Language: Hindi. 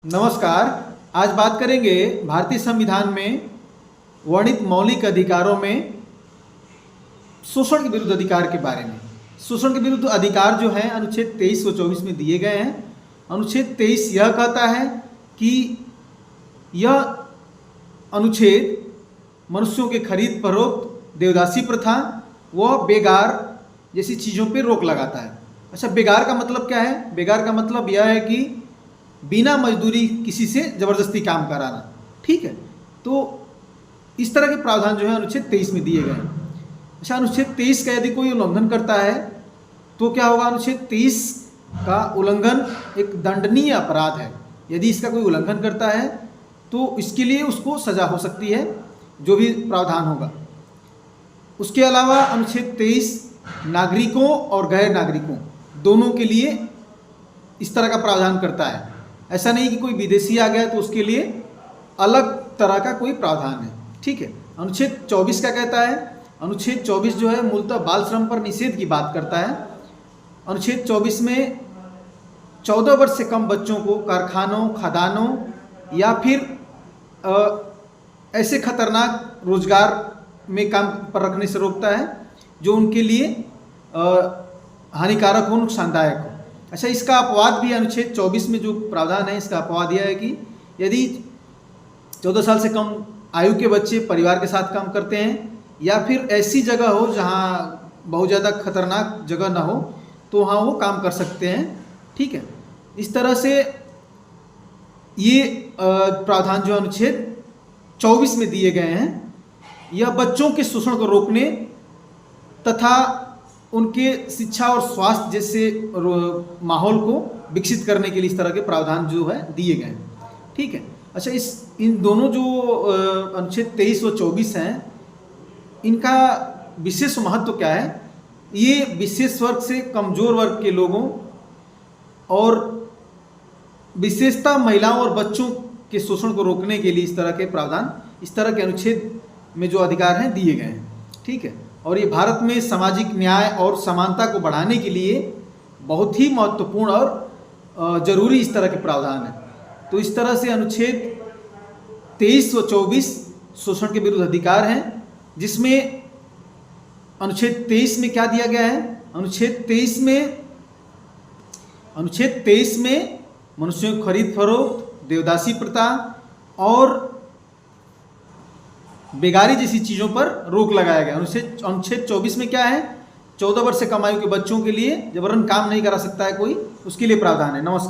नमस्कार। आज बात करेंगे भारतीय संविधान में वर्णित मौलिक अधिकारों में शोषण के विरुद्ध अधिकार के बारे में। शोषण के विरुद्ध अधिकार जो है अनुच्छेद 23 व 24 में दिए गए हैं। अनुच्छेद 23 यह कहता है कि यह अनुच्छेद मनुष्यों के खरीद फरोख्त, देवदासी प्रथा व बेगार जैसी चीज़ों पर रोक लगाता है। अच्छा, बेगार का मतलब क्या है? बेगार का मतलब यह है कि बिना मजदूरी किसी से ज़बरदस्ती काम कराना। ठीक है, तो इस तरह के प्रावधान जो है अनुच्छेद 23 में दिए गए हैं। अच्छा, अनुच्छेद 23 का यदि कोई उल्लंघन करता है तो क्या होगा? अनुच्छेद 23 का उल्लंघन एक दंडनीय अपराध है। यदि इसका कोई उल्लंघन करता है तो इसके लिए उसको सज़ा हो सकती है, जो भी प्रावधान होगा। उसके अलावा अनुच्छेद 23 नागरिकों और गैर नागरिकों दोनों के लिए इस तरह का प्रावधान करता है। ऐसा नहीं कि कोई विदेशी आ गया तो उसके लिए अलग तरह का कोई प्रावधान है। ठीक है, अनुच्छेद 24 क्या कहता है? अनुच्छेद 24 जो है मूलतः बाल श्रम पर निषेध की बात करता है। अनुच्छेद 24 में 14 वर्ष से कम बच्चों को कारखानों, खदानों या फिर ऐसे खतरनाक रोजगार में काम पर रखने से रोकता है जो उनके लिए हानिकारक हो, नुकसानदायक हो। अच्छा, इसका अपवाद भी अनुच्छेद 24 में जो प्रावधान है, इसका अपवाद यह है कि यदि 14 साल से कम आयु के बच्चे परिवार के साथ काम करते हैं या फिर ऐसी जगह हो जहाँ बहुत ज़्यादा खतरनाक जगह ना हो तो वहाँ वो काम कर सकते हैं। ठीक है, इस तरह से ये प्रावधान जो अनुच्छेद 24 में दिए गए हैं, यह बच्चों के शोषण को रोकने तथा उनके शिक्षा और स्वास्थ्य जैसे माहौल को विकसित करने के लिए इस तरह के प्रावधान जो है दिए गए हैं। ठीक है, अच्छा, इन दोनों जो अनुच्छेद 23 व 24 हैं, इनका विशेष महत्व क्या है? ये विशेष वर्ग से कमज़ोर वर्ग के लोगों और विशेषतः महिलाओं और बच्चों के शोषण को रोकने के लिए इस तरह के प्रावधान, इस तरह के अनुच्छेद में जो अधिकार हैं दिए गए हैं। ठीक है, और ये भारत में सामाजिक न्याय और समानता को बढ़ाने के लिए बहुत ही महत्वपूर्ण और ज़रूरी इस तरह के प्रावधान है। तो इस तरह से अनुच्छेद 23 व 24 शोषण के विरुद्ध अधिकार हैं, जिसमें अनुच्छेद 23 में क्या दिया गया है? अनुच्छेद 23 में मनुष्यों की खरीद फरोख्त, देवदासी प्रथा और बेगारी जैसी चीज़ों पर रोक लगाया गया। अनुच्छेद 24 में क्या है? 14 वर्ष से कम आयु के बच्चों के लिए जबरन काम नहीं करा सकता है कोई, उसके लिए प्रावधान है। नमस्कार।